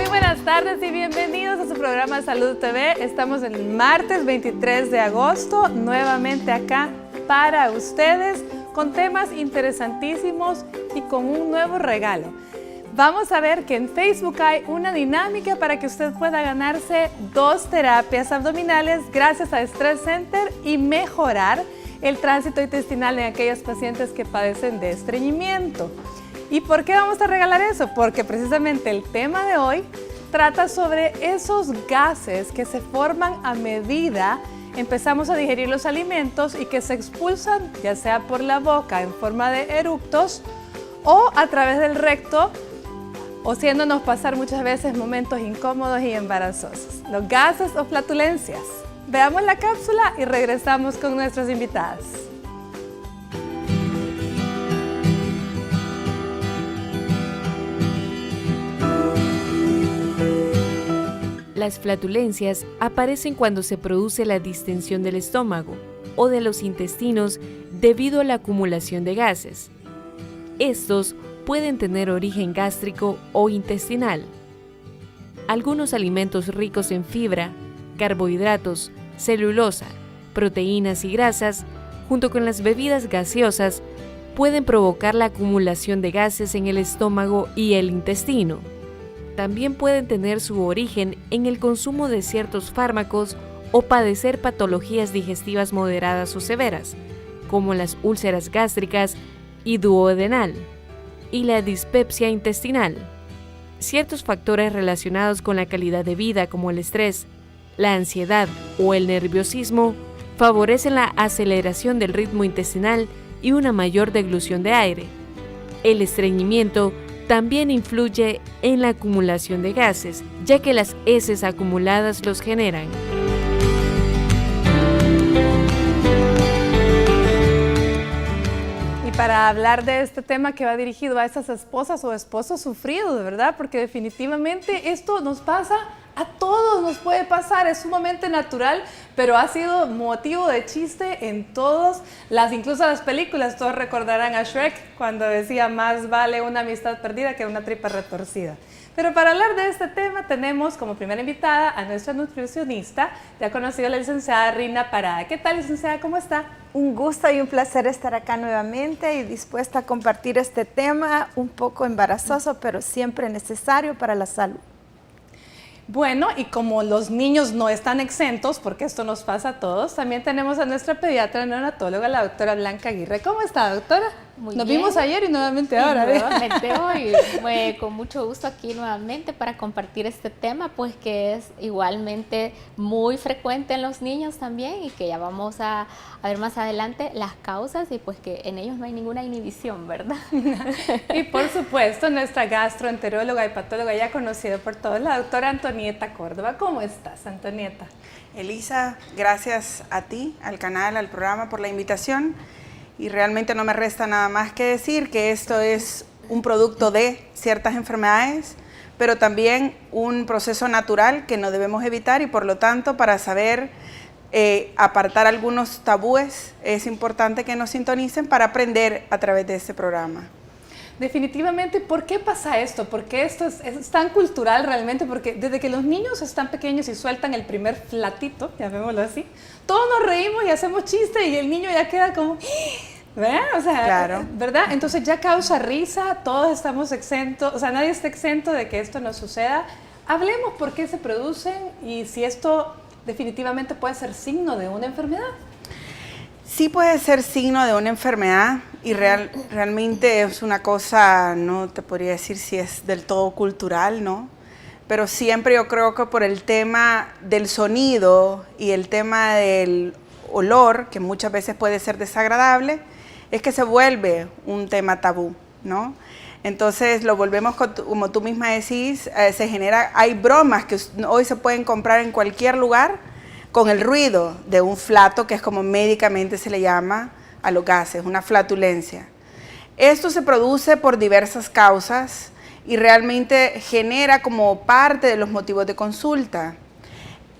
Buenas tardes y bienvenidos a su programa Salud TV. Estamos el martes 23 de agosto, nuevamente acá para ustedes con temas interesantísimos y con un nuevo regalo. Vamos a ver que en Facebook hay una dinámica para que usted pueda ganarse 2 terapias abdominales gracias a Stress Center y mejorar el tránsito intestinal en aquellos pacientes que padecen de estreñimiento. ¿Y por qué vamos a regalar eso? Porque precisamente el tema de hoy trata sobre esos gases que se forman a medida empezamos a digerir los alimentos y que se expulsan ya sea por la boca en forma de eructos o a través del recto, haciéndonos pasar muchas veces momentos incómodos y embarazosos. Los gases o flatulencias. Veamos la cápsula y regresamos con nuestras invitadas. Las flatulencias aparecen cuando se produce la distensión del estómago o de los intestinos debido a la acumulación de gases. Estos pueden tener origen gástrico o intestinal. Algunos alimentos ricos en fibra, carbohidratos, celulosa, proteínas y grasas, junto con las bebidas gaseosas, pueden provocar la acumulación de gases en el estómago y el intestino. También pueden tener su origen en el consumo de ciertos fármacos o padecer patologías digestivas moderadas o severas, como las úlceras gástricas y duodenal, y la dispepsia intestinal. Ciertos factores relacionados con la calidad de vida, como el estrés, la ansiedad o el nerviosismo, favorecen la aceleración del ritmo intestinal y una mayor deglución de aire. El estreñimiento también influye en la acumulación de gases, ya que las heces acumuladas los generan. Y para hablar de este tema que va dirigido a esas esposas o esposos sufridos, ¿verdad? Porque definitivamente esto nos pasa, a todos nos puede pasar, es sumamente natural, pero ha sido motivo de chiste en todas incluso las películas. Todos recordarán a Shrek cuando decía más vale una amistad perdida que una tripa retorcida. Pero para hablar de este tema tenemos como primera invitada a nuestra nutricionista, ya conocida, la licenciada Rina Parada. ¿Qué tal, licenciada? ¿Cómo está? Un gusto y un placer estar acá nuevamente y dispuesta a compartir este tema un poco embarazoso, pero siempre necesario para la salud. Bueno, y como los niños no están exentos, porque esto nos pasa a todos, también tenemos a nuestra pediatra neonatóloga, la doctora Blanca Aguirre. ¿Cómo está, doctora? Nos vimos ayer y nuevamente ahora. Nuevamente hoy, con mucho gusto aquí nuevamente para compartir este tema, pues que es igualmente muy frecuente en los niños también y que ya vamos a ver más adelante las causas y pues que en ellos no hay ninguna inhibición, ¿verdad? Y por supuesto, nuestra gastroenteróloga y patóloga ya conocida por todos, la doctora Antonieta Córdoba. ¿Cómo estás, Antonieta? Elisa, gracias a ti, al canal, al programa por la invitación. Y realmente no me resta nada más que decir que esto es un producto de ciertas enfermedades, pero también un proceso natural que no debemos evitar y por lo tanto para saber apartar algunos tabúes es importante que nos sintonicen para aprender a través de este programa. Definitivamente, ¿por qué pasa esto? ¿Por qué esto es tan cultural realmente? Porque desde que los niños están pequeños y sueltan el primer flatito, llamémoslo así, todos nos reímos y hacemos chiste y el niño ya queda como, ¿verdad? O sea, claro. ¿Verdad? Entonces ya causa risa, todos estamos exentos, o sea, nadie está exento de que esto nos suceda. Hablemos por qué se producen y si esto definitivamente puede ser signo de una enfermedad. Sí puede ser signo de una enfermedad y realmente es una cosa, no te podría decir si es del todo cultural, ¿no? Pero siempre yo creo que por el tema del sonido y el tema del olor, que muchas veces puede ser desagradable, es que se vuelve un tema tabú, ¿no? Entonces lo volvemos, como tú misma decís, se genera, hay bromas que hoy se pueden comprar en cualquier lugar, con el ruido de un flato, que es como médicamente se le llama a los gases, una flatulencia. Esto se produce por diversas causas y realmente genera como parte de los motivos de consulta.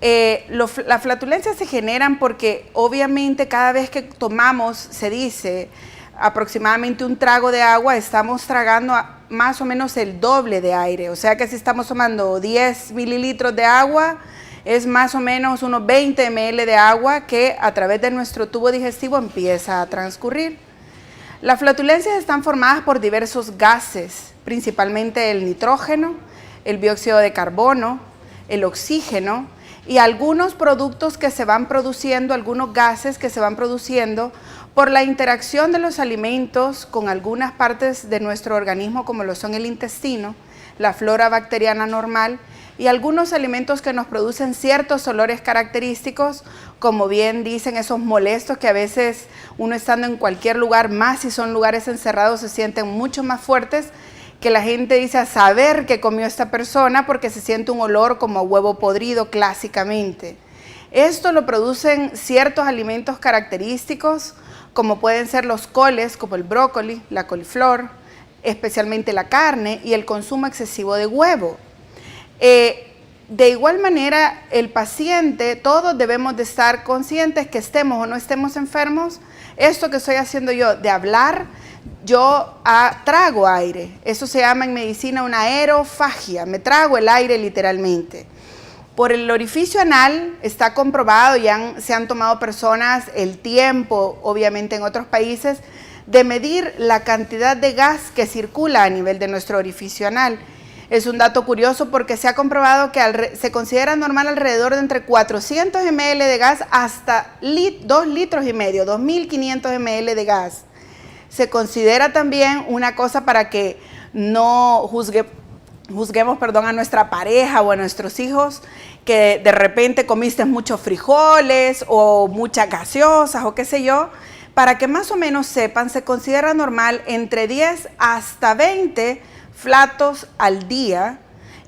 Las flatulencias se generan porque obviamente cada vez que tomamos, se dice, aproximadamente un trago de agua, estamos tragando más o menos el doble de aire. O sea que si estamos tomando 10 mililitros de agua, es más o menos unos 20 ml de agua que a través de nuestro tubo digestivo empieza a transcurrir. Las flatulencias están formadas por diversos gases, principalmente el nitrógeno, el dióxido de carbono, el oxígeno y algunos productos que se van produciendo, algunos gases que se van produciendo por la interacción de los alimentos con algunas partes de nuestro organismo, como lo son el intestino, la flora bacteriana normal y algunos alimentos que nos producen ciertos olores característicos, como bien dicen, esos molestos que a veces uno estando en cualquier lugar, más si son lugares encerrados, se sienten mucho más fuertes, que la gente dice a saber que comió esta persona porque se siente un olor como a huevo podrido clásicamente. Esto lo producen ciertos alimentos característicos, como pueden ser los coles, como el brócoli, la coliflor, especialmente la carne y el consumo excesivo de huevo. De igual manera, el paciente, todos debemos de estar conscientes que estemos o no estemos enfermos. Esto que estoy haciendo yo de hablar, yo trago aire. Eso se llama en medicina una aerofagia, me trago el aire literalmente. Por el orificio anal está comprobado, se han tomado personas el tiempo, obviamente en otros países, de medir la cantidad de gas que circula a nivel de nuestro orificio anal. Es un dato curioso porque se ha comprobado que se considera normal alrededor de entre 400 ml de gas hasta 2 litros y medio, 2.500 ml de gas. Se considera también una cosa para que no juzguemos a nuestra pareja o a nuestros hijos, que de repente comiste muchos frijoles o muchas gaseosas o qué sé yo, para que más o menos sepan, se considera normal entre 10 hasta 20 flatos al día,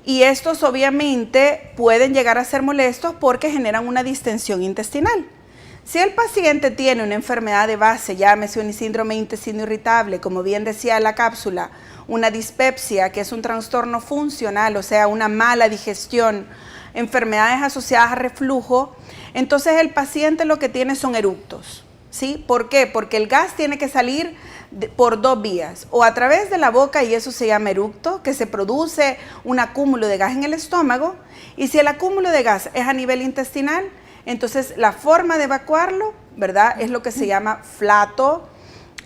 y estos obviamente pueden llegar a ser molestos porque generan una distensión intestinal. Si el paciente tiene una enfermedad de base, llámese un síndrome de intestino irritable, como bien decía la cápsula, una dispepsia, que es un trastorno funcional, o sea, una mala digestión, enfermedades asociadas a reflujo, entonces el paciente lo que tiene son eructos, ¿sí? ¿Por qué? Porque el gas tiene que salir por dos vías, o a través de la boca, y eso se llama eructo, que se produce un acúmulo de gas en el estómago, y si el acúmulo de gas es a nivel intestinal, entonces la forma de evacuarlo, ¿verdad?, es lo que se llama flato,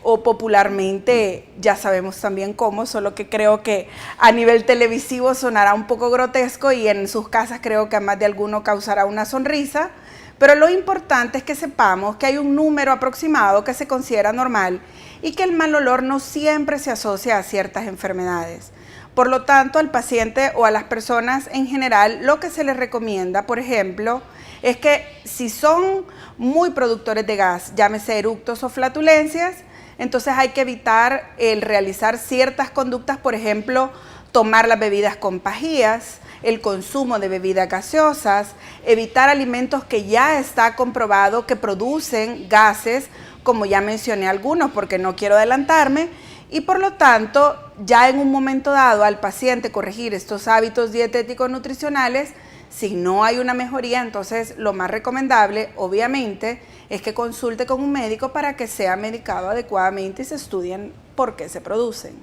o popularmente ya sabemos también cómo, solo que creo que a nivel televisivo sonará un poco grotesco y en sus casas creo que a más de alguno causará una sonrisa, pero lo importante es que sepamos que hay un número aproximado que se considera normal y que el mal olor no siempre se asocia a ciertas enfermedades. Por lo tanto, al paciente o a las personas en general, lo que se les recomienda, por ejemplo, es que si son muy productores de gas, llámese eructos o flatulencias, entonces hay que evitar el realizar ciertas conductas, por ejemplo, tomar las bebidas con pajillas, el consumo de bebidas gaseosas, evitar alimentos que ya está comprobado que producen gases, como ya mencioné algunos porque no quiero adelantarme, y por lo tanto, ya en un momento dado al paciente corregir estos hábitos dietéticos nutricionales. Si no hay una mejoría, entonces lo más recomendable, obviamente, es que consulte con un médico para que sea medicado adecuadamente y se estudien por qué se producen.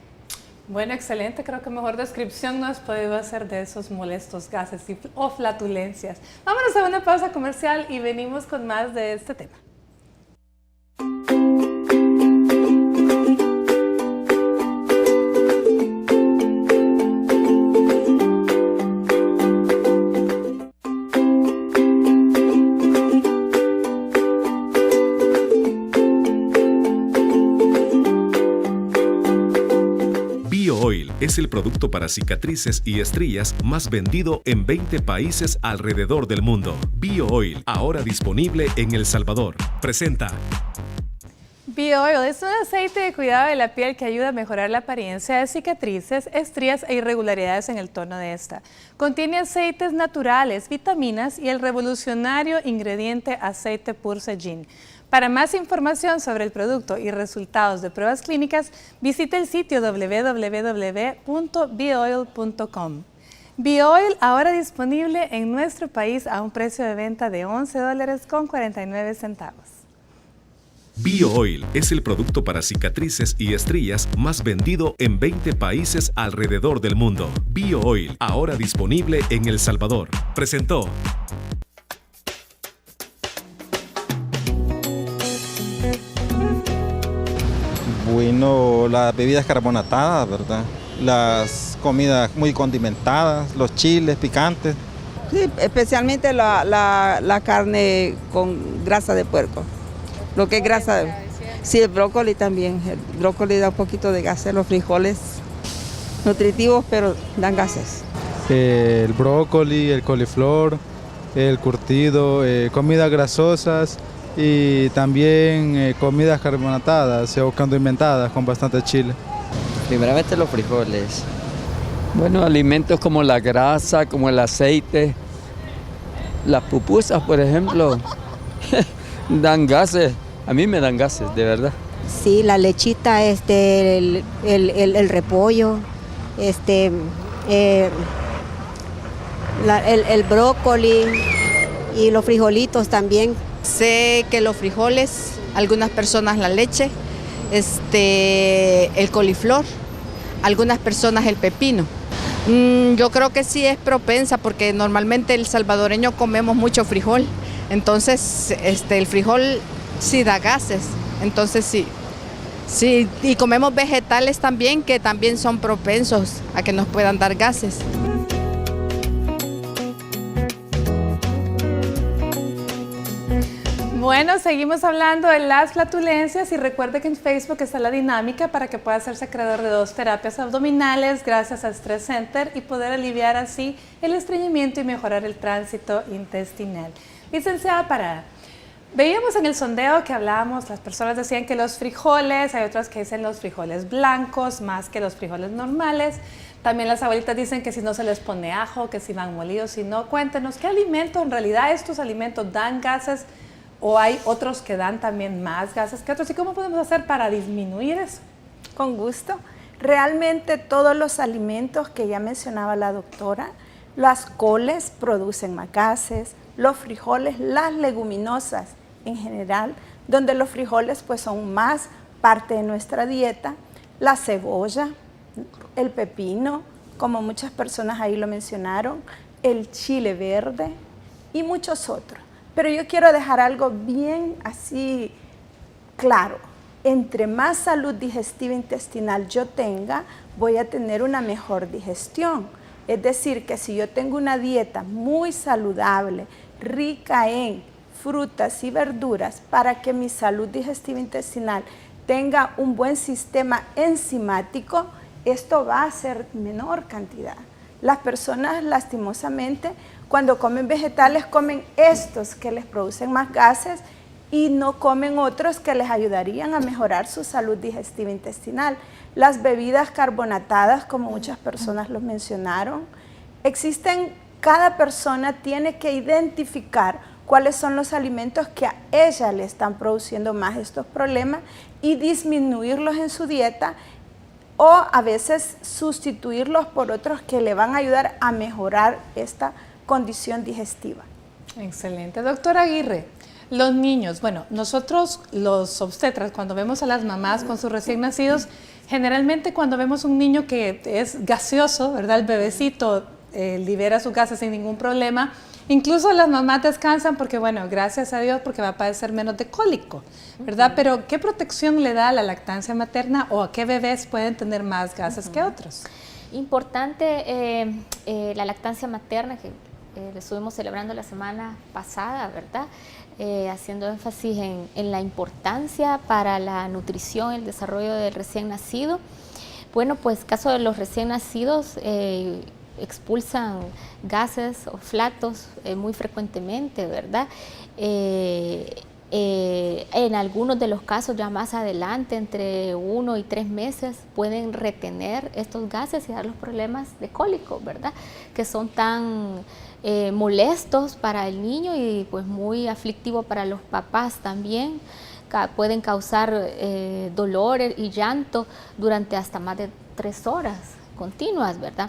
Bueno, excelente. Creo que mejor descripción no has podido hacer de esos molestos gases o flatulencias. Vámonos a una pausa comercial y venimos con más de este tema. BioOil es el producto para cicatrices y estrías más vendido en 20 países alrededor del mundo. BioOil, ahora disponible en El Salvador. Presenta. BioOil es un aceite de cuidado de la piel que ayuda a mejorar la apariencia de cicatrices, estrías e irregularidades en el tono de esta. Contiene aceites naturales, vitaminas y el revolucionario ingrediente aceite Pursagen. Para más información sobre el producto y resultados de pruebas clínicas, visite el sitio www.bioil.com. BioOil ahora disponible en nuestro país a un precio de venta de $11.49. BioOil es el producto para cicatrices y estrías más vendido en 20 países alrededor del mundo. BioOil, ahora disponible en El Salvador. Presentó. Bueno, las bebidas carbonatadas, ¿verdad? Las comidas muy condimentadas, los chiles picantes. Sí, especialmente la carne con grasa de puerco. Lo que es grasa, sí, el brócoli también. El brócoli da un poquito de gases, los frijoles nutritivos, pero dan gases. El brócoli, el coliflor, el curtido, comidas grasosas y también comidas carbonatadas o condimentadas con bastante chile. Primeramente los frijoles. Bueno, alimentos como la grasa, como el aceite, las pupusas, por ejemplo. Dan gases, a mí me dan gases, de verdad. Sí, la lechita, el repollo, el brócoli y los frijolitos también. Sé que los frijoles, algunas personas la leche, el coliflor, algunas personas el pepino. Yo creo que sí es propensa porque normalmente el salvadoreño comemos mucho frijol. Entonces, el frijol sí da gases, entonces sí, y comemos vegetales también que también son propensos a que nos puedan dar gases. Bueno, seguimos hablando de las flatulencias y recuerde que en Facebook está la dinámica para que pueda hacerse acreedor de 2 terapias abdominales gracias a Stress Center y poder aliviar así el estreñimiento y mejorar el tránsito intestinal. Licenciada Parada, veíamos en el sondeo que hablábamos, las personas decían que los frijoles, hay otras que dicen los frijoles blancos más que los frijoles normales. También las abuelitas dicen que si no se les pone ajo, que si van molidos, si no. Cuéntenos, ¿qué alimento, en realidad estos alimentos dan gases o hay otros que dan también más gases que otros? ¿Y cómo podemos hacer para disminuir eso? Con gusto. Realmente todos los alimentos que ya mencionaba la doctora, las coles producen más gases, los frijoles, las leguminosas en general, donde los frijoles pues son más parte de nuestra dieta, la cebolla, el pepino, como muchas personas ahí lo mencionaron, el chile verde y muchos otros. Pero yo quiero dejar algo bien así claro. Entre más salud digestiva intestinal yo tenga, voy a tener una mejor digestión. Es decir, que si yo tengo una dieta muy saludable, rica en frutas y verduras, para que mi salud digestiva intestinal tenga un buen sistema enzimático, esto va a ser menor cantidad. Las personas, lastimosamente, cuando comen vegetales, comen estos que les producen más gases y no comen otros que les ayudarían a mejorar su salud digestiva intestinal. Las bebidas carbonatadas, como muchas personas lo mencionaron, existen, cada persona tiene que identificar cuáles son los alimentos que a ella le están produciendo más estos problemas y disminuirlos en su dieta o a veces sustituirlos por otros que le van a ayudar a mejorar esta condición digestiva. Excelente. Doctora Aguirre, los niños, bueno, nosotros los obstetras, cuando vemos a las mamás con sus recién nacidos, generalmente cuando vemos un niño que es gaseoso, ¿verdad? El bebecito libera sus gases sin ningún problema. Incluso las mamás descansan porque, bueno, gracias a Dios, porque va a padecer menos de cólico, ¿verdad? Pero, ¿qué protección le da a la lactancia materna o a qué bebés pueden tener más gases que otros? Importante la lactancia materna, que estuvimos celebrando la semana pasada, ¿verdad? Haciendo énfasis en la importancia para la nutrición, el desarrollo del recién nacido. Bueno, pues caso de los recién nacidos, expulsan gases o flatos muy frecuentemente, ¿verdad? En algunos de los casos ya más adelante, entre 1 y 3 meses, pueden retener estos gases y dar los problemas de cólico, ¿verdad? Que son tan molestos para el niño y pues muy aflictivo para los papás también. Pueden causar dolor y llanto durante hasta más de 3 horas continuas, ¿verdad?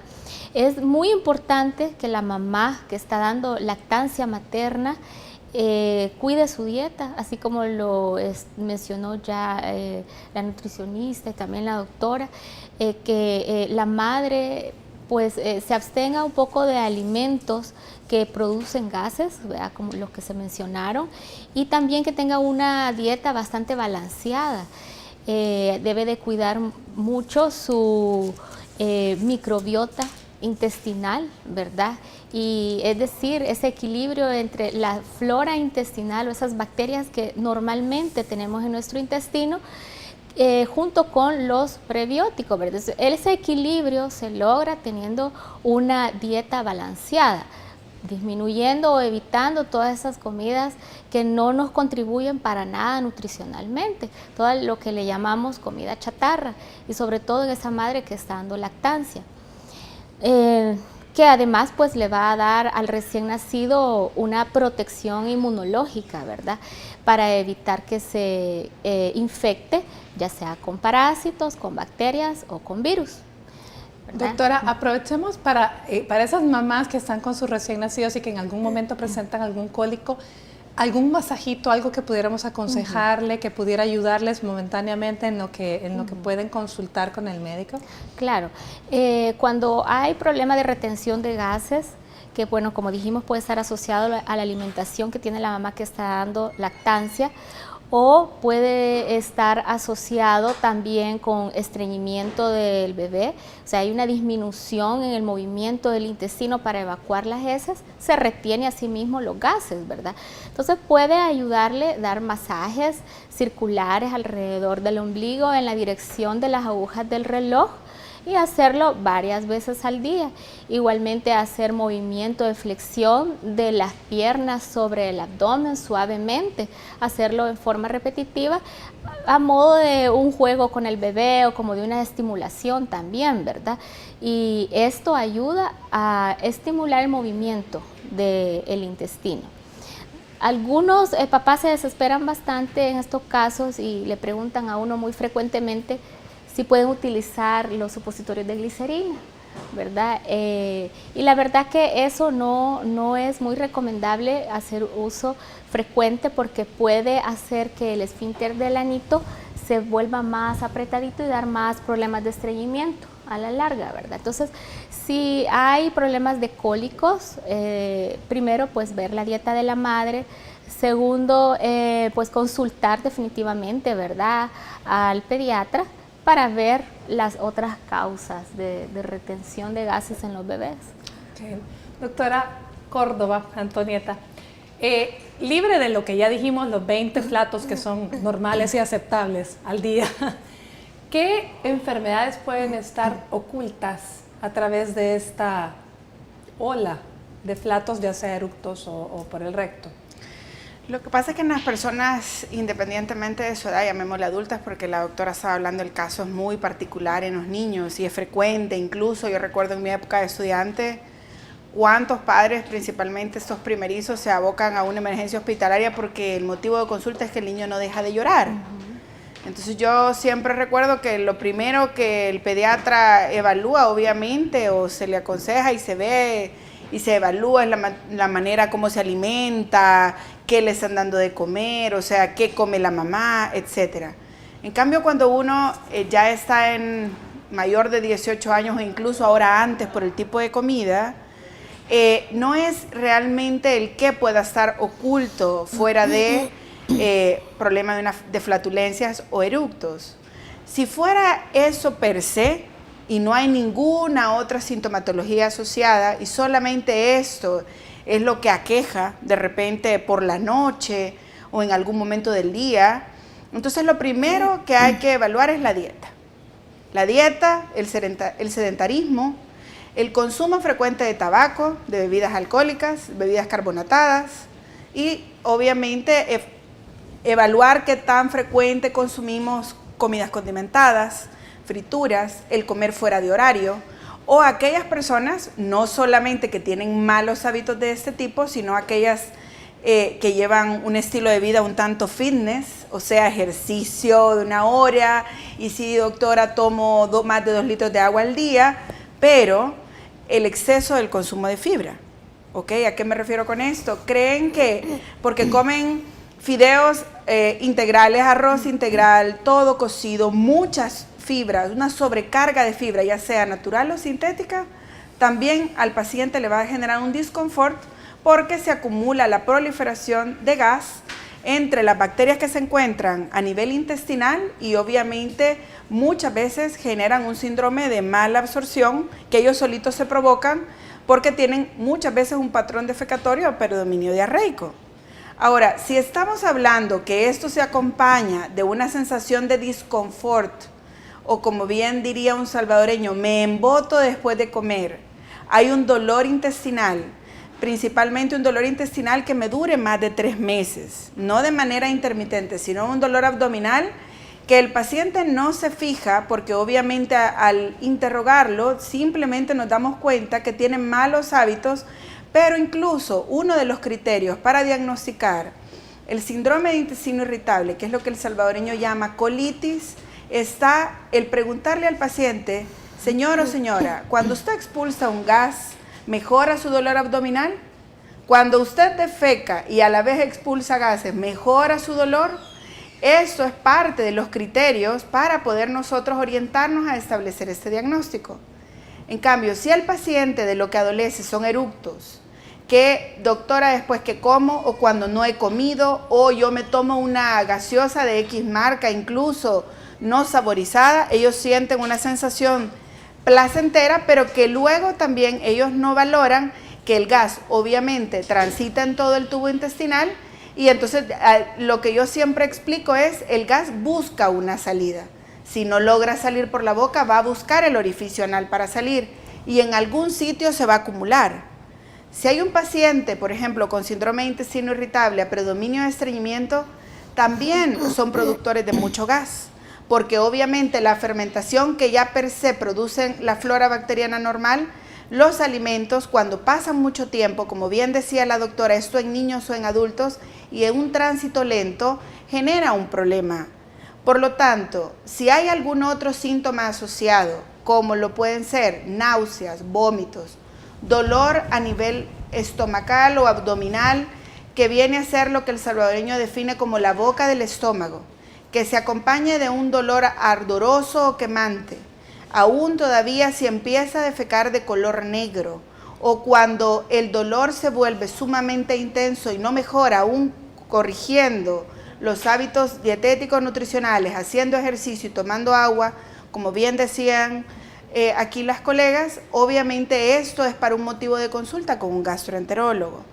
Es muy importante que la mamá que está dando lactancia materna cuide su dieta, así como lo mencionó ya la nutricionista y también la doctora, que la madre pues se abstenga un poco de alimentos que producen gases, ¿verdad? Como los que se mencionaron, y también que tenga una dieta bastante balanceada. Debe de cuidar mucho su microbiota intestinal, ¿verdad? Y es decir, ese equilibrio entre la flora intestinal o esas bacterias que normalmente tenemos en nuestro intestino, junto con los prebióticos, ¿verdad? Ese equilibrio se logra teniendo una dieta balanceada, disminuyendo o evitando todas esas comidas que no nos contribuyen para nada nutricionalmente, todo lo que le llamamos comida chatarra, y sobre todo en esa madre que está dando lactancia. Que además pues le va a dar al recién nacido una protección inmunológica, ¿verdad? Para evitar que se infecte, ya sea con parásitos, con bacterias o con virus, ¿verdad? Doctora, aprovechemos para esas mamás que están con sus recién nacidos y que en algún momento presentan algún cólico, algún masajito, algo que pudiéramos aconsejarle, que pudiera ayudarles momentáneamente en lo que pueden consultar con el médico. Claro, cuando hay problema de retención de gases, que bueno, como dijimos, puede estar asociado a la alimentación que tiene la mamá que está dando lactancia, o puede estar asociado también con estreñimiento del bebé, o sea, hay una disminución en el movimiento del intestino para evacuar las heces, se retiene a sí mismo los gases, ¿verdad? Entonces puede ayudarle dar masajes circulares alrededor del ombligo en la dirección de las agujas del reloj, y hacerlo varias veces al día. Igualmente hacer movimiento de flexión de las piernas sobre el abdomen suavemente, hacerlo en forma repetitiva a modo de un juego con el bebé o como de una estimulación también, ¿verdad? Y esto ayuda a estimular el movimiento del intestino. Algunos papás se desesperan bastante en estos casos y le preguntan a uno muy frecuentemente si pueden utilizar los supositorios de glicerina, ¿verdad? Y la verdad que eso no es muy recomendable hacer uso frecuente, porque puede hacer que el esfínter del anito se vuelva más apretadito y dar más problemas de estreñimiento a la larga, ¿verdad? Entonces, si hay problemas de cólicos, primero pues ver la dieta de la madre. Segundo, pues consultar definitivamente, ¿verdad?, al pediatra para ver las otras causas de retención de gases en los bebés. Okay. Doctora Córdoba, Antonieta, libre de lo que ya dijimos, los 20 platos que son normales y aceptables al día, ¿qué enfermedades pueden estar ocultas a través de esta ola de platos, ya sea eructos o por el recto? Lo que pasa es que en las personas, independientemente de su edad, llamémosle adultas, porque la doctora estaba hablando del caso, es muy particular en los niños y es frecuente. Incluso yo recuerdo en mi época de estudiante, cuántos padres, principalmente estos primerizos, se abocan a una emergencia hospitalaria porque el motivo de consulta es que el niño no deja de llorar. Entonces yo siempre recuerdo que lo primero que el pediatra evalúa, obviamente, o se le aconseja y se ve y se evalúa es la manera como se alimenta, qué le están dando de comer, o sea, qué come la mamá, etc. En cambio, cuando uno ya está en mayor de 18 años o incluso ahora antes por el tipo de comida, no es realmente el qué pueda estar oculto fuera de problema de flatulencias o eructos. Si fuera eso per se, y no hay ninguna otra sintomatología asociada y solamente esto es lo que aqueja de repente por la noche o en algún momento del día, entonces lo primero que hay que evaluar es la dieta. La dieta, el sedentarismo, el consumo frecuente de tabaco, de bebidas alcohólicas, bebidas carbonatadas y obviamente evaluar qué tan frecuente consumimos comidas condimentadas, frituras, el comer fuera de horario, o aquellas personas no solamente que tienen malos hábitos de este tipo, sino aquellas que llevan un estilo de vida un tanto fitness, o sea, ejercicio de 1 hora, y sí, doctora, tomo más de 2 litros de agua al día, pero el exceso del consumo de fibra. ¿Ok? ¿A qué me refiero con esto? Creen que porque comen fideos integrales, arroz integral, todo cocido, muchas fibras, una sobrecarga de fibra, ya sea natural o sintética, también al paciente le va a generar un disconfort porque se acumula la proliferación de gas entre las bacterias que se encuentran a nivel intestinal y obviamente muchas veces generan un síndrome de mala absorción que ellos solitos se provocan porque tienen muchas veces un patrón defecatorio o predominio diarreico. Ahora, si estamos hablando que esto se acompaña de una sensación de disconfort, o como bien diría un salvadoreño, me emboto después de comer, hay un dolor intestinal, principalmente un dolor intestinal que me dure más de 3 meses, no de manera intermitente, sino un dolor abdominal que el paciente no se fija porque obviamente al interrogarlo simplemente nos damos cuenta que tiene malos hábitos, pero incluso uno de los criterios para diagnosticar el síndrome de intestino irritable, que es lo que el salvadoreño llama colitis, está el preguntarle al paciente, señor o señora, cuando usted expulsa un gas, ¿mejora su dolor abdominal? Cuando usted defeca y a la vez expulsa gases, ¿mejora su dolor? Esto es parte de los criterios para poder nosotros orientarnos a establecer este diagnóstico. En cambio, si el paciente de lo que adolece son eructos, que doctora después que como o cuando no he comido o yo me tomo una gaseosa de X marca, incluso no saborizada, ellos sienten una sensación placentera, pero que luego también ellos no valoran que el gas obviamente transita en todo el tubo intestinal y entonces lo que yo siempre explico es el gas busca una salida. Si no logra salir por la boca, va a buscar el orificio anal para salir y en algún sitio se va a acumular. Si hay un paciente, por ejemplo, con síndrome de intestino irritable a predominio de estreñimiento, también son productores de mucho gas, porque obviamente la fermentación que ya per se produce la flora bacteriana normal, los alimentos cuando pasan mucho tiempo, como bien decía la doctora, esto en niños o en adultos, y en un tránsito lento, genera un problema. Por lo tanto, si hay algún otro síntoma asociado, como lo pueden ser náuseas, vómitos, dolor a nivel estomacal o abdominal, que viene a ser lo que el salvadoreño define como la boca del estómago, que se acompañe de un dolor ardoroso o quemante, aún todavía si empieza a defecar de color negro, o cuando el dolor se vuelve sumamente intenso y no mejora, aún corrigiendo los hábitos dietéticos nutricionales, haciendo ejercicio y tomando agua, como bien decían aquí las colegas, obviamente esto es para un motivo de consulta con un gastroenterólogo,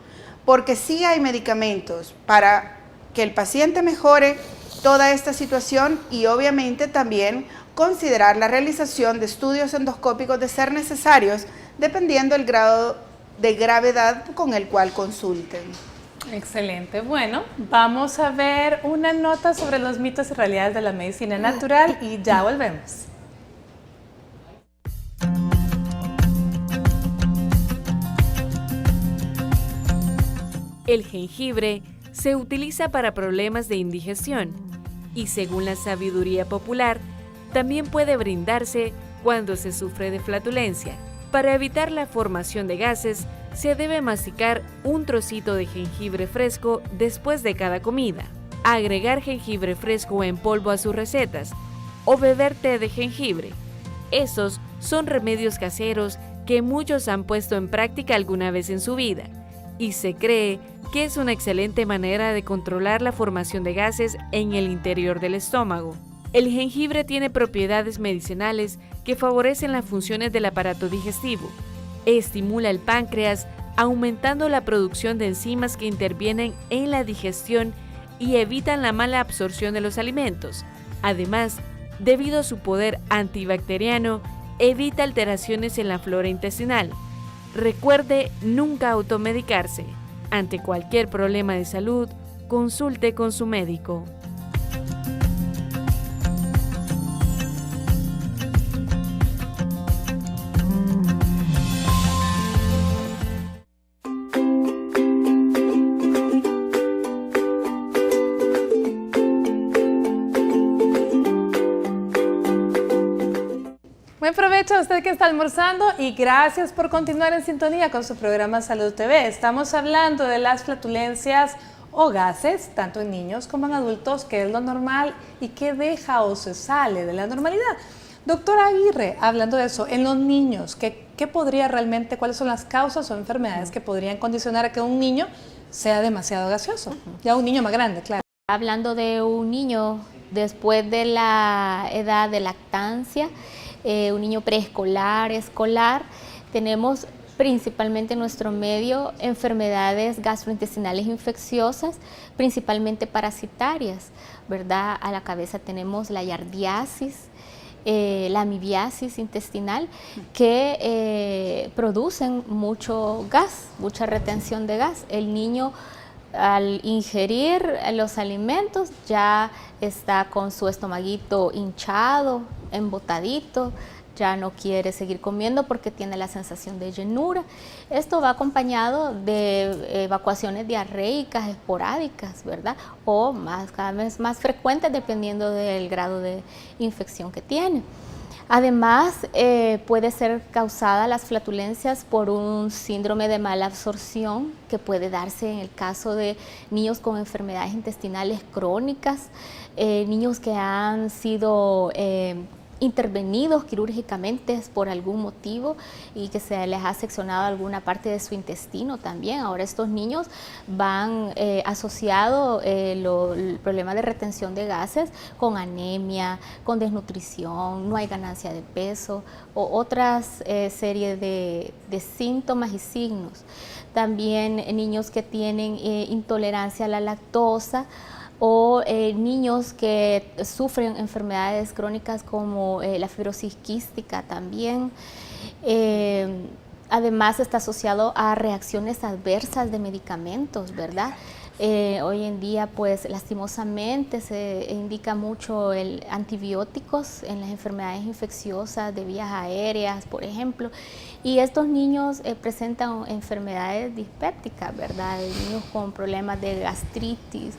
porque sí hay medicamentos para que el paciente mejore toda esta situación y obviamente también considerar la realización de estudios endoscópicos de ser necesarios dependiendo del grado de gravedad con el cual consulten. Excelente. Bueno, vamos a ver una nota sobre los mitos y realidades de la medicina natural y ya volvemos. El jengibre se utiliza para problemas de indigestión y, según la sabiduría popular, también puede brindarse cuando se sufre de flatulencia. Para evitar la formación de gases, se debe masticar un trocito de jengibre fresco después de cada comida, agregar jengibre fresco en polvo a sus recetas o beber té de jengibre. Esos son remedios caseros que muchos han puesto en práctica alguna vez en su vida y se cree que es una excelente manera de controlar la formación de gases en el interior del estómago. El jengibre tiene propiedades medicinales que favorecen las funciones del aparato digestivo. Estimula el páncreas, aumentando la producción de enzimas que intervienen en la digestión y evitan la mala absorción de los alimentos. Además, debido a su poder antibacteriano, evita alteraciones en la flora intestinal. Recuerde nunca automedicarse. Ante cualquier problema de salud, consulte con su médico. provecho a usted que está almorzando y gracias por continuar en sintonía con su programa Salud TV. Estamos hablando de las flatulencias o gases, tanto en niños como en adultos, qué es lo normal y qué deja o se sale de la normalidad. Doctora Aguirre, hablando de eso, en los niños, ¿qué podría realmente, cuáles son las causas o enfermedades que podrían condicionar a que un niño sea demasiado gaseoso? Ya un niño más grande, claro. Hablando de un niño después de la edad de lactancia, un niño preescolar, escolar, tenemos principalmente en nuestro medio enfermedades gastrointestinales infecciosas, principalmente parasitarias, ¿verdad? A la cabeza tenemos la yardiasis, la amibiasis intestinal, que producen mucho gas, mucha retención de gas. El niño al ingerir los alimentos ya está con su estomaguito hinchado, embotadito, ya no quiere seguir comiendo porque tiene la sensación de llenura. Esto va acompañado de evacuaciones diarreicas esporádicas, ¿verdad? O cada vez más frecuentes dependiendo del grado de infección que tiene. Además, puede ser causada las flatulencias por un síndrome de mala absorción que puede darse en el caso de niños con enfermedades intestinales crónicas, niños que han sido intervenidos quirúrgicamente por algún motivo y que se les ha seccionado alguna parte de su intestino también. Ahora estos niños van asociados el problema de retención de gases con anemia, con desnutrición, no hay ganancia de peso o otras serie de síntomas y signos. También niños que tienen intolerancia a la lactosa, o niños que sufren enfermedades crónicas como la fibrosis quística también. Además está asociado a reacciones adversas de medicamentos, ¿verdad? Hoy en día, pues lastimosamente se indica mucho el antibióticos en las enfermedades infecciosas de vías aéreas, por ejemplo, y estos niños presentan enfermedades dispépticas, ¿verdad? Niños con problemas de gastritis,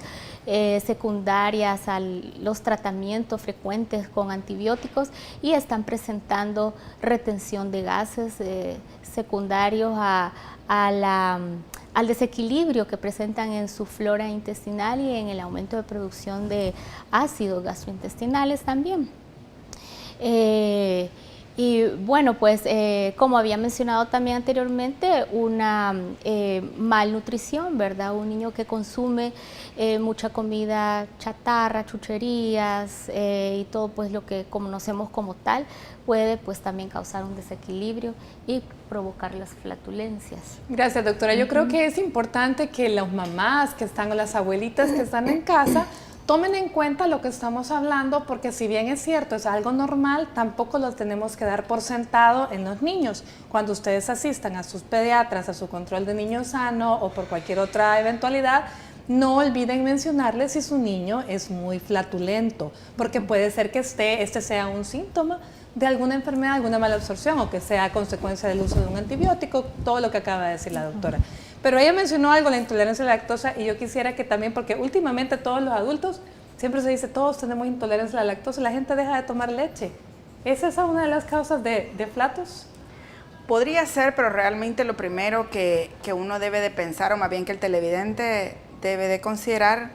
secundarias a los tratamientos frecuentes con antibióticos y están presentando retención de gases secundarios al desequilibrio que presentan en su flora intestinal y en el aumento de producción de ácidos gastrointestinales también. Y bueno, pues como había mencionado también anteriormente, una malnutrición, ¿verdad? Un niño que consume mucha comida chatarra, chucherías y todo pues lo que conocemos como tal, puede pues también causar un desequilibrio y provocar las flatulencias. Gracias, doctora. Yo creo que es importante que las mamás que están o las abuelitas que están en casa tomen en cuenta lo que estamos hablando, porque si bien es cierto, es algo normal, tampoco lo tenemos que dar por sentado en los niños. Cuando ustedes asistan a sus pediatras, a su control de niño sano o por cualquier otra eventualidad, no olviden mencionarles si su niño es muy flatulento, porque puede ser que este sea un síntoma de alguna enfermedad, alguna mala absorción o que sea consecuencia del uso de un antibiótico, todo lo que acaba de decir la doctora. Pero ella mencionó algo, la intolerancia a la lactosa, y yo quisiera que también, porque últimamente todos los adultos, siempre se dice, todos tenemos intolerancia a la lactosa, la gente deja de tomar leche. ¿Es esa una de las causas de flatos? Podría ser, pero realmente lo primero que uno debe de pensar, o más bien que el televidente debe de considerar,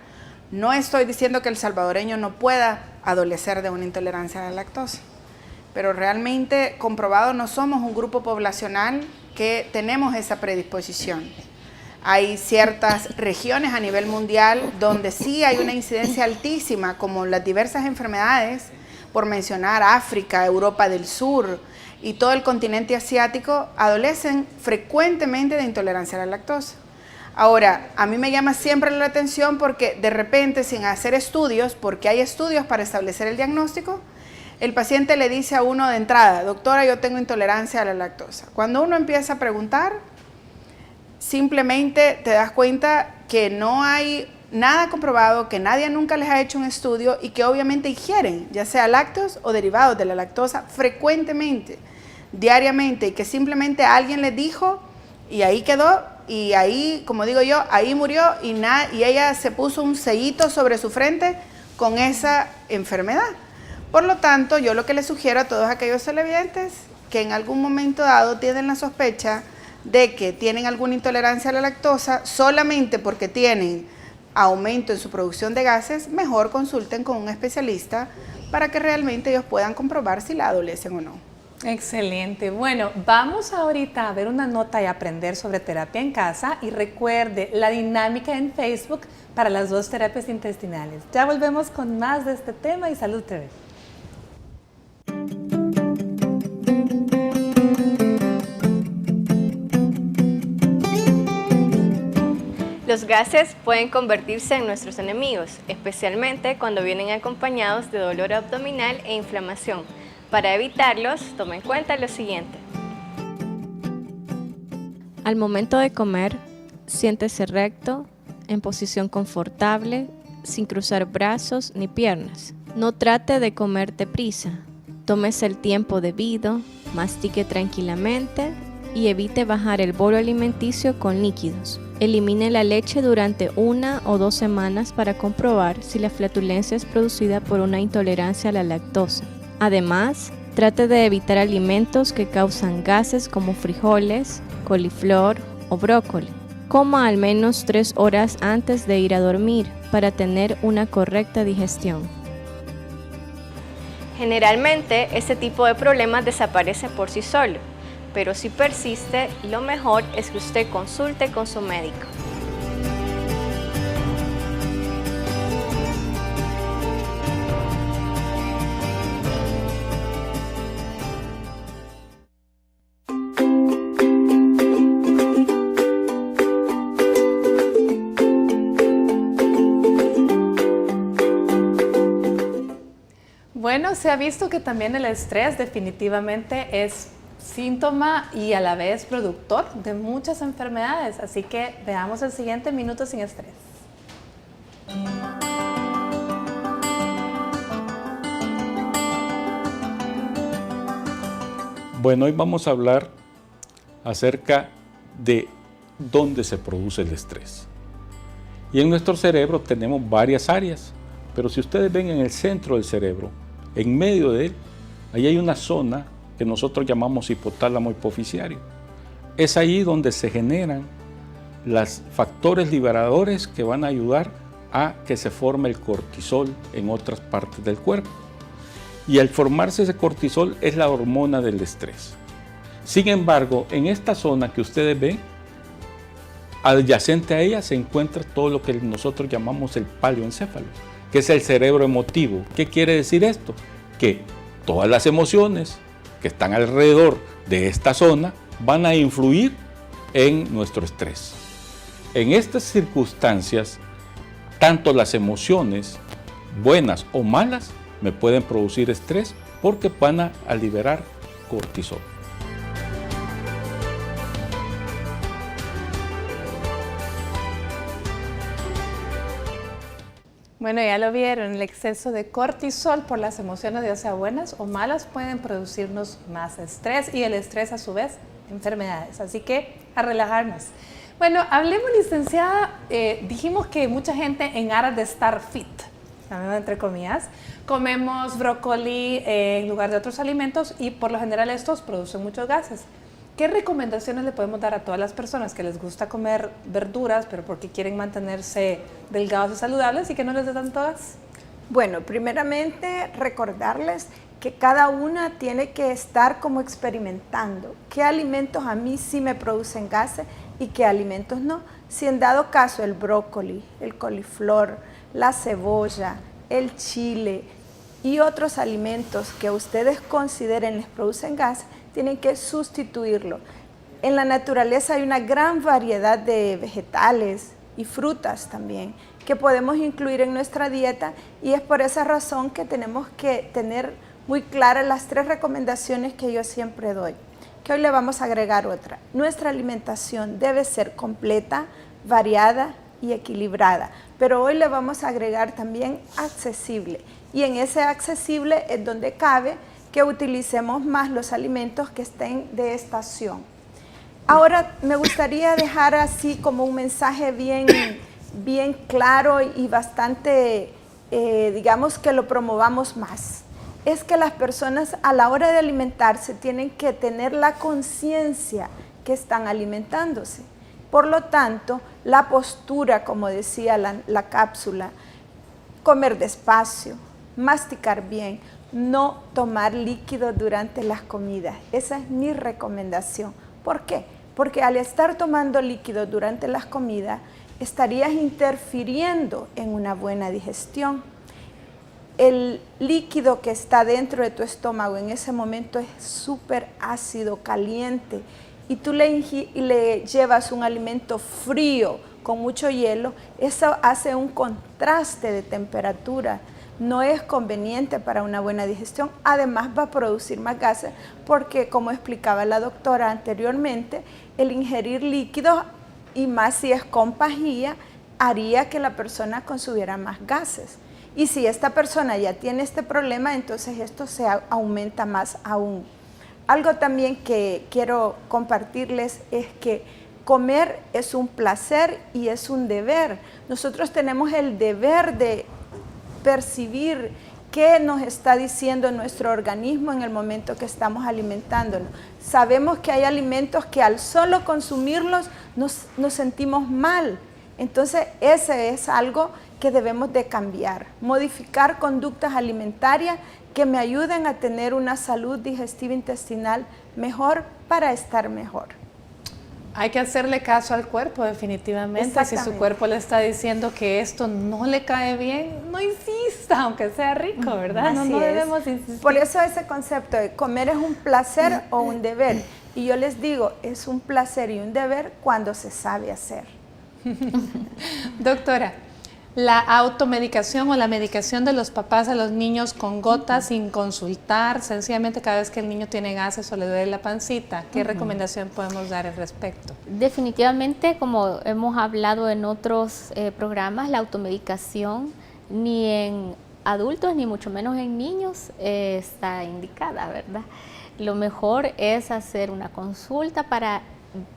no estoy diciendo que el salvadoreño no pueda adolecer de una intolerancia a la lactosa, pero realmente comprobado no somos un grupo poblacional que tenemos esa predisposición. Hay ciertas regiones a nivel mundial donde sí hay una incidencia altísima, como las diversas enfermedades, por mencionar África, Europa del Sur y todo el continente asiático, adolecen frecuentemente de intolerancia a la lactosa. Ahora, a mí me llama siempre la atención porque de repente, sin hacer estudios, porque hay estudios para establecer el diagnóstico, el paciente le dice a uno de entrada, doctora, yo tengo intolerancia a la lactosa. Cuando uno empieza a preguntar, simplemente te das cuenta que no hay nada comprobado, que nadie nunca les ha hecho un estudio y que obviamente ingieren, ya sea lácteos o derivados de la lactosa, frecuentemente, diariamente, y que simplemente alguien les dijo y ahí quedó, y ahí, como digo yo, ahí murió y ella se puso un sellito sobre su frente con esa enfermedad. Por lo tanto, yo lo que les sugiero a todos aquellos televidentes que en algún momento dado tienen la sospecha de que tienen alguna intolerancia a la lactosa, solamente porque tienen aumento en su producción de gases, mejor consulten con un especialista para que realmente ellos puedan comprobar si la adolecen o no. Excelente. Bueno, vamos ahorita a ver una nota y aprender sobre terapia en casa, y recuerde la dinámica en Facebook para las 2 terapias intestinales. Ya volvemos con más de este tema y Salud TV. Los gases pueden convertirse en nuestros enemigos, especialmente cuando vienen acompañados de dolor abdominal e inflamación. Para evitarlos, toma en cuenta lo siguiente. Al momento de comer, siéntese recto, en posición confortable, sin cruzar brazos ni piernas. No trate de comer deprisa. Tómese el tiempo debido, mastique tranquilamente y evite bajar el bolo alimenticio con líquidos. Elimine la leche durante 1 o 2 semanas para comprobar si la flatulencia es producida por una intolerancia a la lactosa. Además, trate de evitar alimentos que causan gases como frijoles, coliflor o brócoli. Coma al menos 3 horas antes de ir a dormir para tener una correcta digestión. Generalmente, este tipo de problemas desaparece por sí solo, pero si persiste, lo mejor es que usted consulte con su médico. Bueno, se ha visto que también el estrés definitivamente es síntoma y a la vez productor de muchas enfermedades, así que veamos el siguiente Minuto sin Estrés. Bueno, hoy vamos a hablar acerca de dónde se produce el estrés. Y en nuestro cerebro tenemos varias áreas, pero si ustedes ven en el centro del cerebro, en medio de él, ahí hay una zona que nosotros llamamos hipotálamo hipofisiario. Es ahí donde se generan los factores liberadores que van a ayudar a que se forme el cortisol en otras partes del cuerpo. Y al formarse ese cortisol es la hormona del estrés. Sin embargo, en esta zona que ustedes ven, adyacente a ella se encuentra todo lo que nosotros llamamos el paleoencéfalo, que es el cerebro emotivo. ¿Qué quiere decir esto? Que todas las emociones que están alrededor de esta zona van a influir en nuestro estrés. En estas circunstancias, tanto las emociones buenas o malas me pueden producir estrés porque van a liberar cortisol. Bueno, ya lo vieron, el exceso de cortisol por las emociones, ya sea buenas o malas, pueden producirnos más estrés, y el estrés a su vez enfermedades, así que a relajarnos. Bueno, hablemos, licenciada, dijimos que mucha gente en aras de estar fit, entre comillas, comemos brócoli en lugar de otros alimentos y por lo general estos producen muchos gases. ¿Qué recomendaciones le podemos dar a todas las personas que les gusta comer verduras, pero porque quieren mantenerse delgados y saludables y que no les dé tanto gas? Bueno, primeramente recordarles que cada una tiene que estar como experimentando qué alimentos a mí sí me producen gases y qué alimentos no. Si en dado caso el brócoli, el coliflor, la cebolla, el chile y otros alimentos que ustedes consideren les producen gas, tienen que sustituirlo. En la naturaleza hay una gran variedad de vegetales y frutas también que podemos incluir en nuestra dieta, y es por esa razón que tenemos que tener muy claras las 3 recomendaciones que yo siempre doy, que hoy le vamos a agregar otra. Nuestra alimentación debe ser completa, variada y equilibrada, pero hoy le vamos a agregar también accesible, y en ese accesible es donde cabe que utilicemos más los alimentos que estén de estación. Ahora me gustaría dejar así como un mensaje bien claro y bastante, digamos que lo promovamos más. es que las personas a la hora de alimentarse tienen que tener la conciencia que están alimentándose. Por lo tanto, la postura, como decía la cápsula, comer despacio, masticar bien, no tomar líquido durante las comidas. Esa es mi recomendación. ¿Por qué? Porque al estar tomando líquido durante las comidas, estarías interfiriendo en una buena digestión. El líquido que está dentro de tu estómago en ese momento es súper ácido, caliente, y tú le llevas un alimento frío con mucho hielo, eso hace un contraste de temperatura. No es conveniente para una buena digestión, además va a producir más gases porque, como explicaba la doctora anteriormente, el ingerir líquidos, y más si es con pajilla, haría que la persona consumiera más gases. Y si esta persona ya tiene este problema, entonces esto se aumenta más aún. Algo también que quiero compartirles es que comer es un placer y es un deber. Nosotros tenemos el deber de percibir qué nos está diciendo nuestro organismo en el momento que estamos alimentándonos. Sabemos que hay alimentos que al solo consumirlos nos sentimos mal. Entonces, ese es algo que debemos de cambiar. Modificar conductas alimentarias que me ayuden a tener una salud digestiva intestinal mejor para estar mejor. Hay que hacerle caso al cuerpo, definitivamente. Si su cuerpo le está diciendo que esto no le cae bien, no insista, aunque sea rico, ¿verdad? No debemos insistir. Por eso ese concepto de comer es un placer o un deber. Y yo les digo, es un placer y un deber cuando se sabe hacer. Doctora, la automedicación o la medicación de los papás a los niños con gotas sin consultar, sencillamente cada vez que el niño tiene gases o le duele la pancita, ¿qué recomendación podemos dar al respecto? Definitivamente, como hemos hablado en otros programas, la automedicación ni en adultos ni mucho menos en niños está indicada, ¿verdad? Lo mejor es hacer una consulta para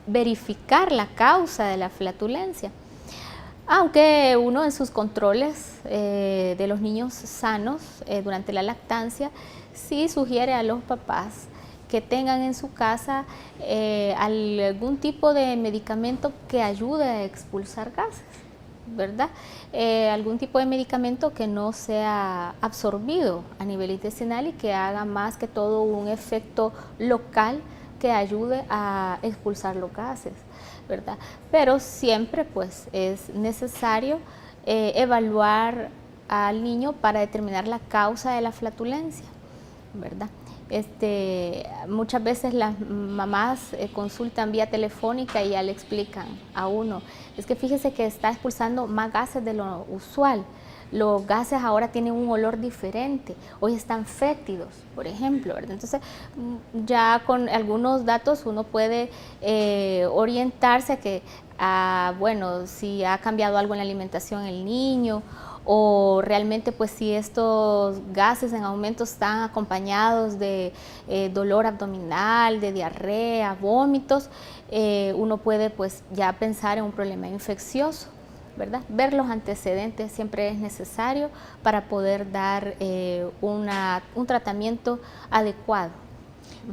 verificar la causa de la flatulencia. Aunque uno en sus controles de los niños sanos durante la lactancia sí sugiere a los papás que tengan en su casa algún tipo de medicamento que ayude a expulsar gases, ¿verdad? Algún tipo de medicamento que no sea absorbido a nivel intestinal y que haga más que todo un efecto local que ayude a expulsar los gases, ¿verdad? Pero siempre pues es necesario evaluar al niño para determinar la causa de la flatulencia, ¿verdad? Muchas veces las mamás consultan vía telefónica y ya le explican a uno, es que fíjese que está expulsando más gases de lo usual. Los gases ahora tienen un olor diferente, hoy están fétidos, por ejemplo, ¿verdad? Entonces, ya con algunos datos uno puede orientarse a que, bueno, si ha cambiado algo en la alimentación el niño, o realmente pues si estos gases en aumento están acompañados de dolor abdominal, de diarrea, vómitos, uno puede pues ya pensar en un problema infeccioso, ¿verdad? Ver los antecedentes siempre es necesario para poder dar un tratamiento adecuado.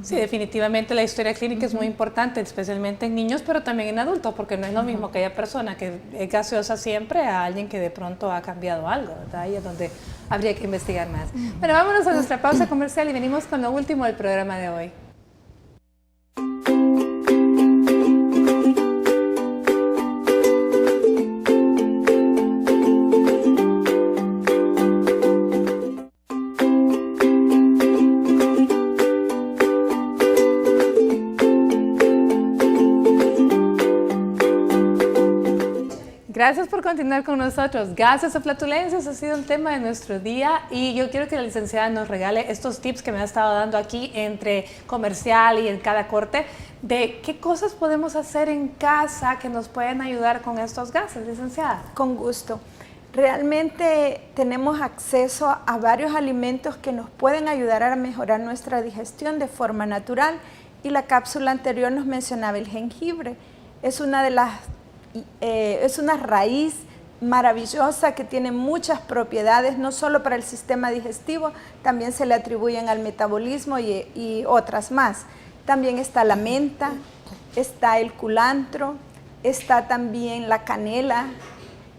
Sí, definitivamente la historia clínica es muy importante, especialmente en niños, pero también en adultos, porque no es lo mismo que haya persona que es gaseosa siempre a alguien que de pronto ha cambiado algo, ¿verdad? Ahí es donde habría que investigar más. Bueno, vámonos a nuestra pausa comercial y venimos con lo último del programa de hoy. Gracias por continuar con nosotros. Gases o flatulencias ha sido un tema de nuestro día y yo quiero que la licenciada nos regale estos tips que me ha estado dando aquí entre comercial y en cada corte de qué cosas podemos hacer en casa que nos pueden ayudar con estos gases, licenciada. Con gusto. Realmente tenemos acceso a varios alimentos que nos pueden ayudar a mejorar nuestra digestión de forma natural y la cápsula anterior nos mencionaba el jengibre. Es una raíz maravillosa que tiene muchas propiedades, no solo para el sistema digestivo, también se le atribuyen al metabolismo y otras más. También está la menta, está el culantro, está también la canela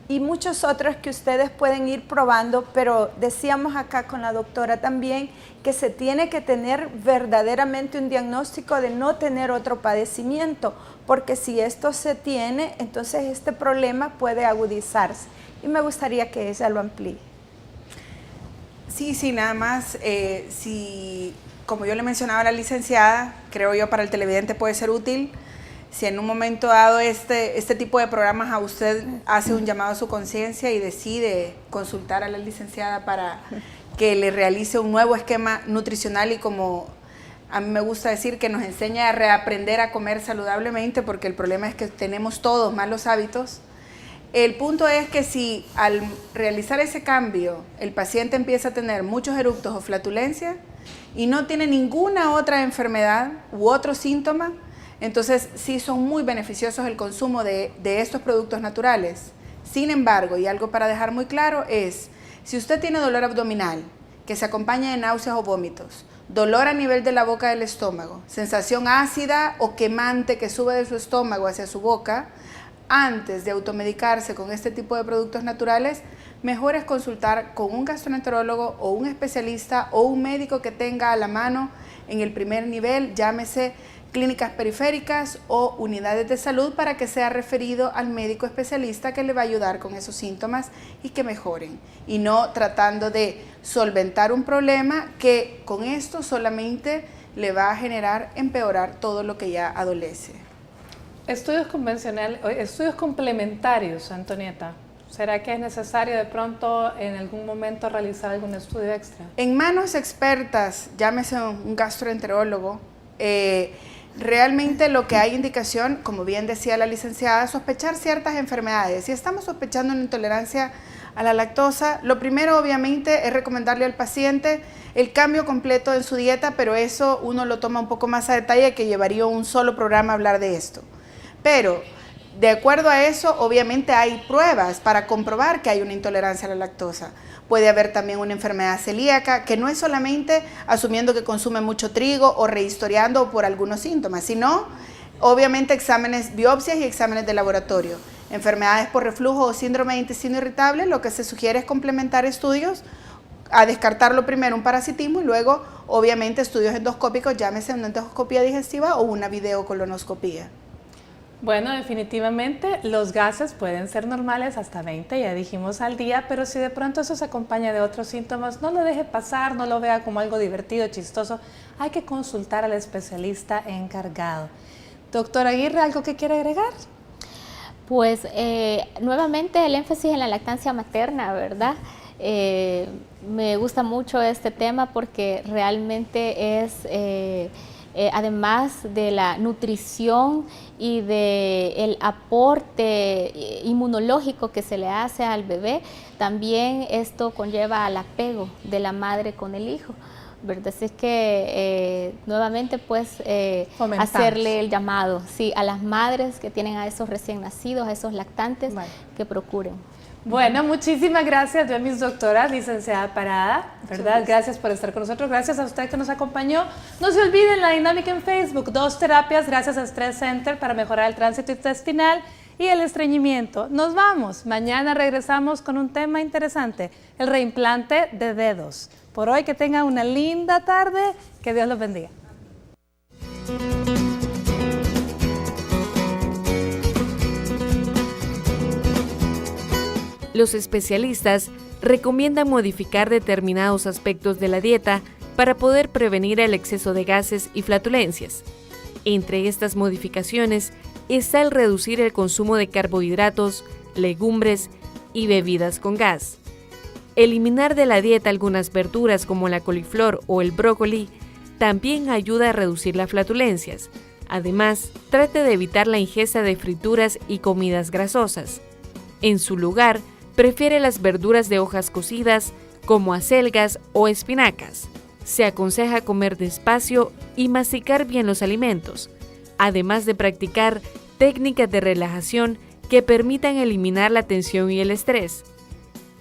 y muchos otros que ustedes pueden ir probando, pero decíamos acá con la doctora también que se tiene que tener verdaderamente un diagnóstico de no tener otro padecimiento, porque si esto se tiene, entonces este problema puede agudizarse. Y me gustaría que ella lo amplíe. Sí, nada más, si, como yo le mencionaba a la licenciada, creo yo para el televidente puede ser útil. Si en un momento dado este tipo de programas a usted hace un llamado a su conciencia y decide consultar a la licenciada para que le realice un nuevo esquema nutricional y, como a mí me gusta decir, que nos enseñe a reaprender a comer saludablemente, porque el problema es que tenemos todos malos hábitos. El punto es que si al realizar ese cambio el paciente empieza a tener muchos eructos o flatulencia y no tiene ninguna otra enfermedad u otro síntoma, entonces sí son muy beneficiosos el consumo de estos productos naturales. Sin embargo, y algo para dejar muy claro es, si usted tiene dolor abdominal que se acompaña de náuseas o vómitos, dolor a nivel de la boca del estómago, sensación ácida o quemante que sube de su estómago hacia su boca, antes de automedicarse con este tipo de productos naturales, mejor es consultar con un gastroenterólogo o un especialista o un médico que tenga a la mano en el primer nivel, llámese clínicas periféricas o unidades de salud, para que sea referido al médico especialista que le va a ayudar con esos síntomas y que mejoren, y no tratando de solventar un problema que con esto solamente le va a generar empeorar todo lo que ya adolece. Estudios complementarios, Antonieta. ¿Será que es necesario de pronto en algún momento realizar algún estudio extra? En manos expertas, llámese un gastroenterólogo, realmente lo que hay indicación, como bien decía la licenciada, sospechar ciertas enfermedades. Si estamos sospechando una intolerancia a la lactosa, lo primero obviamente es recomendarle al paciente el cambio completo en su dieta, pero eso uno lo toma un poco más a detalle, que llevaría un solo programa a hablar de esto. Pero de acuerdo a eso, obviamente hay pruebas para comprobar que hay una intolerancia a la lactosa. Puede haber también una enfermedad celíaca, que no es solamente asumiendo que consume mucho trigo o rehistoriando por algunos síntomas, sino obviamente exámenes, biopsias y exámenes de laboratorio. Enfermedades por reflujo o síndrome de intestino irritable, lo que se sugiere es complementar estudios, a descartarlo primero un parasitismo y luego obviamente estudios endoscópicos, llámese una endoscopía digestiva o una videocolonoscopía. Bueno, definitivamente los gases pueden ser normales hasta 20, ya dijimos, al día, pero si de pronto eso se acompaña de otros síntomas, no lo deje pasar, no lo vea como algo divertido, chistoso. Hay que consultar al especialista encargado. Doctora Aguirre, ¿algo que quiere agregar? Pues nuevamente el énfasis en la lactancia materna, ¿verdad? Me gusta mucho este tema porque realmente es... además de la nutrición y del aporte inmunológico que se le hace al bebé, también esto conlleva al apego de la madre con el hijo, ¿verdad? Así que nuevamente pues hacerle el llamado, sí, a las madres que tienen a esos recién nacidos, a esos lactantes, que procuren. Bueno, muchísimas gracias yo a mis doctoras, licenciada Parada, ¿verdad? Gracias por estar con nosotros, gracias a usted que nos acompañó. No se olviden la dinámica en Facebook, 2 terapias gracias a Stress Center para mejorar el tránsito intestinal y el estreñimiento. Nos vamos, mañana regresamos con un tema interesante, el reimplante de dedos. Por hoy que tengan una linda tarde, que Dios los bendiga. Los especialistas recomiendan modificar determinados aspectos de la dieta para poder prevenir el exceso de gases y flatulencias. Entre estas modificaciones está el reducir el consumo de carbohidratos, legumbres y bebidas con gas. Eliminar de la dieta algunas verduras como la coliflor o el brócoli también ayuda a reducir las flatulencias. Además, trate de evitar la ingesta de frituras y comidas grasosas. En su lugar, prefiere las verduras de hojas cocidas como acelgas o espinacas. Se aconseja comer despacio y masticar bien los alimentos, además de practicar técnicas de relajación que permitan eliminar la tensión y el estrés.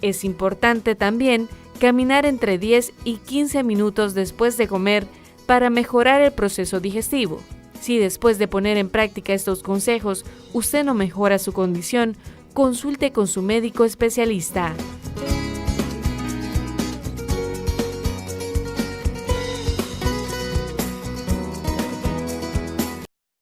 Es importante también caminar entre 10 y 15 minutos después de comer para mejorar el proceso digestivo. Si después de poner en práctica estos consejos usted no mejora su condición, consulte con su médico especialista.